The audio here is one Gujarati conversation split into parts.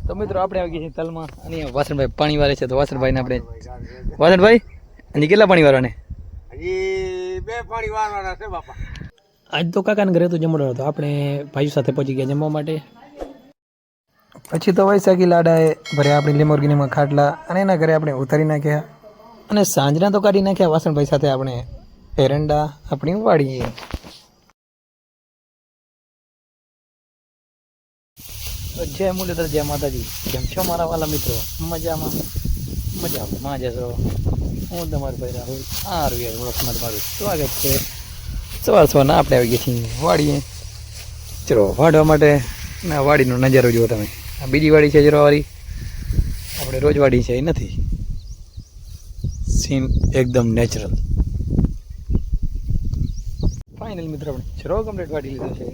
તો મિત્રો આપણે આવી ગયા છીએ તલમાં અને વાસણભાઈ પાણી વાળે છે. તો વાસણભાઈને આપણે વાસણભાઈ હજી કેટલા પાણી વાળવાને? હજી 2 પાણી વાળવાના છે બાપા. આજ તો કાકાને ઘરે તો જમવાનો હતો. આપણે ભાઈઓ સાથે પહોંચી ગયા જમવા માટે. પછી તો વૈશાખી લાડાએ ભર્યા આપણી લેમોર્ગિનીમાં ખાટલા અને એના ઘરે આપણે ઉતારી નાખ્યા અને સાંજના તો કાઢી નાખ્યા. વાસણભાઈ સાથે આપણે એરંડા આપણી વાળીએ. જય મુરલીધર, જય માતાજી. કેમ છો મારા વાલા મિત્રો? મજામાં માં જશો. હું તમારું ભાઈ રાહુલ. મારું સ્વાગત છે. સવારના આપણે આવી ગયા છીએ વાડીએ. ચલો વાઢવા માટે ના વાડીનો નજારો જુઓ તમે. આ બીજી વાડી છે જરોવાળી. આપણે રોજ વાડી છે એ નથી. સીન એકદમ નેચરલ. ફાઇનલ મિત્રો આપણે ચરો કમ્પ્લીટ વાડી લીધો છે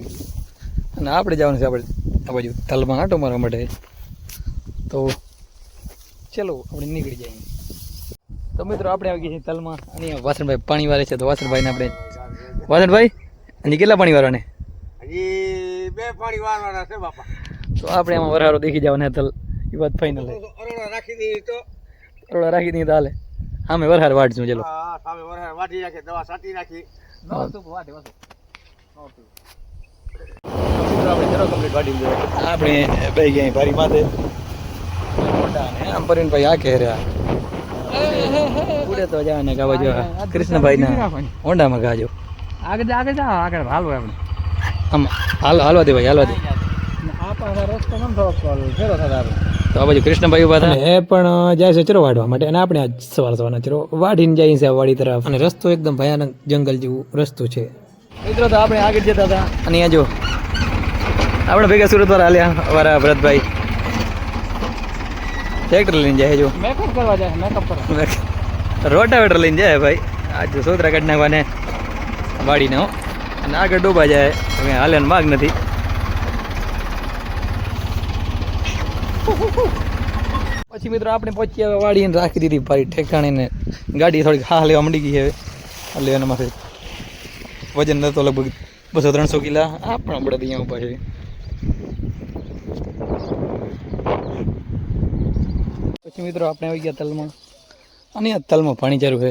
અને આપણે જવાનું છે આપણે આ બાજુ તલમાં આંટો મારવા માટે. તો ચલો આપણે નીકળી જઈએ. તો મિત્રો આપણે આવી ગયા છીએ તલમાં અને વાસણભાઈ પાણી વાળે છે. તો વાસણભાઈને આપણે વાસણભાઈ હજી કેટલા પાણી વાળવાને? હજી 2 પાણી વાળવાના છે બાપા. તો આપણે આમાં વરહારો દેખી જવાના તલ. એ વાત ફાઇનલ છે. અરોડા રાખી દઈએ તો રાખી દઈએ તો હાલે. અમે વરહાર વાટશું. ચલો હા, સામે વરહાર વાટી રાખી, દવા છાંટી નાખી. આપણે બે ગયા ભારી માથે આમ પરીનભાઈ આ કહે રહ્યા ઉડે તો જવાને ગાવા જો કૃષ્ણભાઈ ના હોન્ડામાં ગાજો. આગળ હાલવો આપણે આમ હાલવા દે ભાઈ, હાલવા દે. તો આ બાજુ કૃષ્ણભાઈ ઉભા હતા. એ પણ જાય છે ચરો વાઢવા માટે અને આપણે આજ સવારના ચરો વાઢીને જઈએ છે વાડી તરફ. અને રસ્તો એકદમ ભયાનક જંગલ જેવું રસ્તો છે મિત્રો. તો આપણે આગળ જતા હતા અને અહીંયા જો આપણે ભેગા સુરત વાળા હાલ્યા અમારા ભરતભાઈ ટ્રેક્ટર લઈને જાય. જો મેકઅપ કરવા જાય, મેકઅપ કરવા રોટાવેટર લઈને જાય ભાઈ. આ જો સોતરા કાઢી નાખવાને વાડીને હો. અને આગળ ડૂબા જાય હવે હાલ્યાનો માગ નથી. પછી મિત્રો આપણે પહોંચી આવ્યા વાડીને રાખી દીધી ભાઈ ઠેકાણે ને ગાડી થોડીક હા લેવા માંડી ગઈ હવે. લેવાના માથે વજન નતો લગભગ 200-300 કિલા. આ પણ આપણે અહીંયા ઉભા છે. પછી મિત્રો આપણે આવી ગયા તલમાં અને આ તલમાં પાણી ચાલુ છે.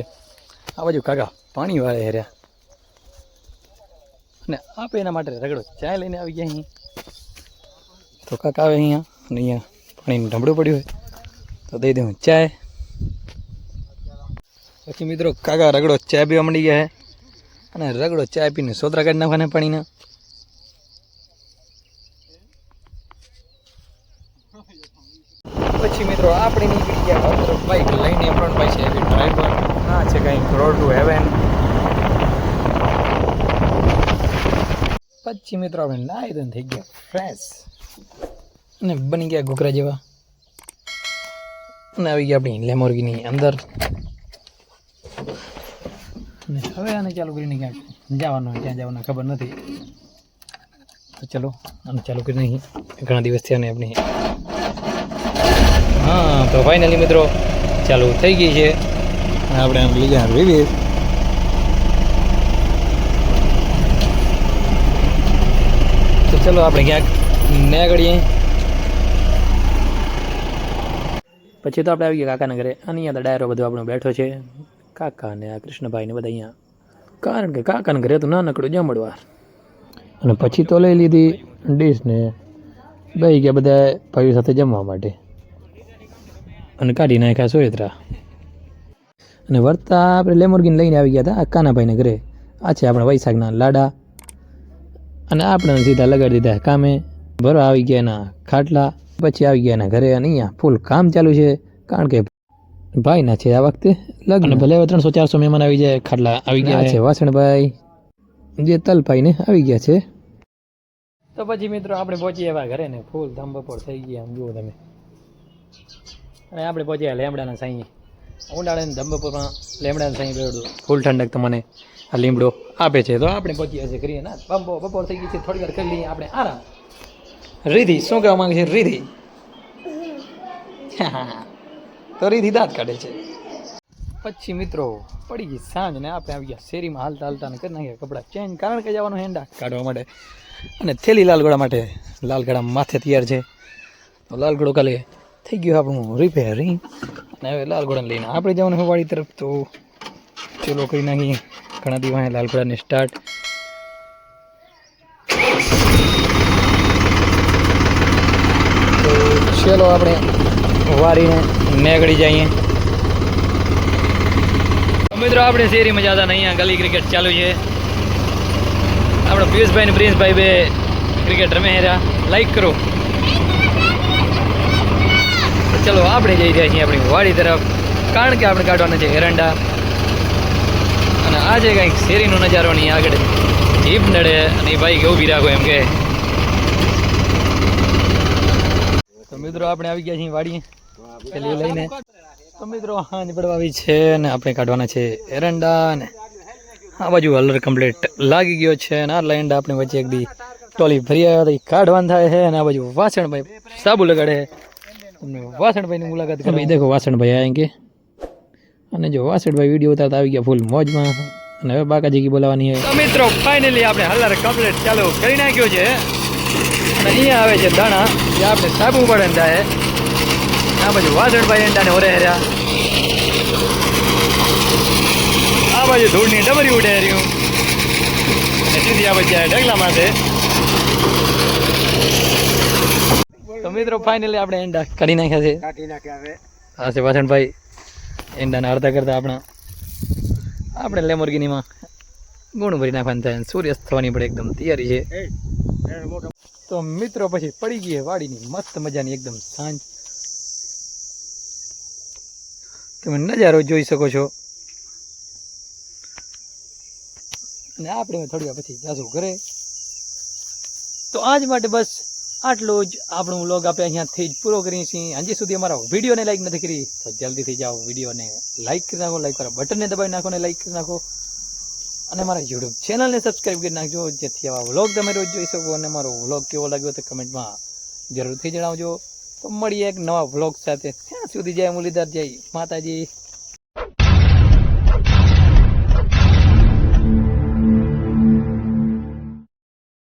આ બાજુ કાકા પાણી વાળે હેર્યા અને આપણે એના માટે રગડો ચાય લઈને આવી ગયા અહીં. તો કાકા આવે અહીંયા અને અહીંયા પાણીનું ઢમડું પડ્યું હોય તો દઈ દઉં ચાય. પછી મિત્રો કાકા રગડો ચાય પીવા માંડી ગયા છે અને રગડો ચાય પીને સોતરા કાઢી નાખવાના પાણીના. પછી મિત્રો આપણે નીકળી ગયા બાઈક લઈને. ભાઈ છે ડ્રાઈવર ના છે કંઈક રોડ ટુ હેવન. પછી મિત્રો આપણે નાઈ ધોઈને થઈ ગયા ફ્રેશ અને બની ગયા ઘૂઘરા જેવા અને આવી ગયા આપણી લેમોર્ગિની અંદર. અને હવે આને ચાલુ કરીને ક્યાંક જવાનું, ક્યાં જવાનું ખબર નથી. તો ચલો આને ચાલુ કરી નાખીએ. ઘણા દિવસ થયા ને આપણી. હા તો ફાઇનલી મિત્રો ચાલુ થઈ ગઈ છે. આપણે આમ લીધા વિવિધ. તો ચલો આપણે ક્યાંક નીકળીએ. પછી તો આપણે આવી ગયા કાકાના ઘરે અને અહીંયા તો ડાયરો બધો આપણો બેઠો છે. કાકા ને આ કૃષ્ણભાઈ ને બધા અહીંયા. કારણ કે કાકાના ઘરે તો નાનકડું જમણવાર. અને પછી તો લઈ લીધી ડીશ ને બેસી ગયા બધા ભાઈઓ સાથે જમવા માટે અને કાઢી નાખ્યા સોયત્રા. અને વર્તા આપણે લેમોર્ગિન લઈને આવી ગયા હતા કાનાભાઈને ઘરે. આ છે આપણા વૈશાખના લાડા અને આપણે સીધા લગાડી દીધા કામે. ભરવા આવી ગયા એના ખાટલા. પછી આવી ગયા એના ઘરે અને અહીંયા ફૂલ કામ ચાલુ છે કારણ કે ભાઈના છે આ વખતે લગ્ન. ભલે 300-400 મહેમાન આવી જાય. ખાટલા આવી ગયા છે વાસણભાઈ જે તલભાઈને આવી ગયા છે. તો પછી મિત્રો આપણે પહોંચી આવ્યા ઘરે ને ફૂલ ધમ બપોર થઈ ગયા આમ જુઓ તમે. અને આપણે પહોંચ્યા લેમડાના સાંઈ. ઉનાળાને ધમ બપોરમાં લેમડાના સાંઈ બેડું ફૂલ ઠંડક તમને આ લીમડો આપે છે. તો આપણે પહોંચ્યા છે કરીએ ના બપોર થઈ ગઈ છે. થોડી વાર કરી લઈએ આપણે આરામ. રીધિ શું કહેવા માંગે છે? રીધિ તો રીધિ દાંત કાઢે છે. પછી મિત્રો પડી ગઈ સાંજ ને આપણે આવી ગયા શેરીમાં હાલતા હાલતા ને કરી નાખ્યા કપડાં ચેન્જ. કારણ કે જવાનું હેંડા કાઢવા માટે અને થેલી લાલગોડા માટે. લાલગોડા માથે તૈયાર છે. લાલ ઘોડો કાલે થઈ ગયું આપણું રિપેરિંગ અને હવે લાલ ઘોડાને લઈને આપણે જવાનું છે વાડી તરફ. તો ચલો કરી નાખીએ ઘણા દિવસ લાલ ઘોડાને સ્ટાર્ટ. તો ચલો આપણે વારીને નીકળી જઈએ. મિત્રો આપણે શેરીમાં જતા નહીં, અહીંયા ગલી ક્રિકેટ ચાલુ છે. આપણે પિયુષભાઈ ને પ્રિન્સભાઈ બે ક્રિકેટ રમે રહ્યા. લાઈક કરો. ચલો આપણે જઈ રહ્યા છીએ આપણી વાડી તરફ, કારણ કે આપણે કાઢવાના છે એરંડા. અને આજે કંઈક શેરીનો નજારો નહીં, આગળ જીપ નડે અને એ ભાઈ કેવું બી રાખો એમ કે. તો મિત્રો આપણે આવી ગયા છીએ વાડીએ પેલી લઈને. તો મિત્રો હાંજ પડવા આવી છે અને આપણે કાઢવાના છે એરંડા. ને આ બાજુ હલર કમ્પ્લીટ લાગી ગયો છે અને આ લાઈન્ડા આપણે વચ્ચે એક દી ટોલી ભરી આવ્યા હતા, કાઢવાનું થાય છે. અને આ બાજુ વાસણભાઈ સાબુ લગાડે. તમને વાસણભાઈની મુલાકાત કરવી. દેખો વાસણભાઈ આएंगे. અને જો વાસણભાઈ વિડીયો ઉતારતા આવી ગયા ફૂલ મોજમાં. અને હવે બાકાજી કી બોલાવાની છે. તો મિત્રો ફાઇનલી આપણે હલર કમ્પ્લીટ ચાલુ કરી નાખ્યો છે. અને અહીંયા આવે છે દાણા, જે આપણે સાબુ પડે થાય. આ બાજુ વાસણભાઈ એંડાને ઓરે હર્યા. આ બાજુ ધૂળની ડબરી ઉડે રહ્યું અને સીધી આ બચ્ચા ઢગલા માટે. તો મિત્રો ફાઇનલી આપણે એંડા કાઢી નાખ્યા છે. કાઢી નાખ્યા છે. આ છે વાસણભાઈ એંડાને અડધા કરતા આપણે લેમોર્ગિનીમાં ગુણ ભરી નાખવાનું થાય. સૂર્યાસ્ત થવાની પણ એકદમ તૈયારી છે. તો મિત્રો પછી પડી ગઈ વાડીની મસ્ત મજાની એકદમ સાંજ. તમે નજારો જોઈ શકો છો. અને આપણે થોડી વાર પછી જાશું ઘરે. તો આજ માટે બસ આટલો જ આપણો વ્લોગ આપણે અહીંયાથી જ પૂરો કરીએ છીએ. હજી સુધી અમારા વિડીયોને લાઈક નથી કરી તો જલ્દીથી જાઓ, વિડીયોને લાઈક કરી નાખો, લાઈક વાળા બટનને દબાવી નાખો ને લાઈક કરી નાખો. અને મારા યુટ્યુબ ચેનલને સબસ્ક્રાઈબ કરી નાખજો, જેથી આવા વ્લોગ તમે રોજ જોઈ શકો. અને મારો વ્લોગ કેવો લાગ્યો તો કમેન્ટમાં જરૂરથી જણાવજો. તો મળીએ એક નવા વ્લોગ સાથે. ત્યાં સુધી જય મુરલીધર, જય માતાજી.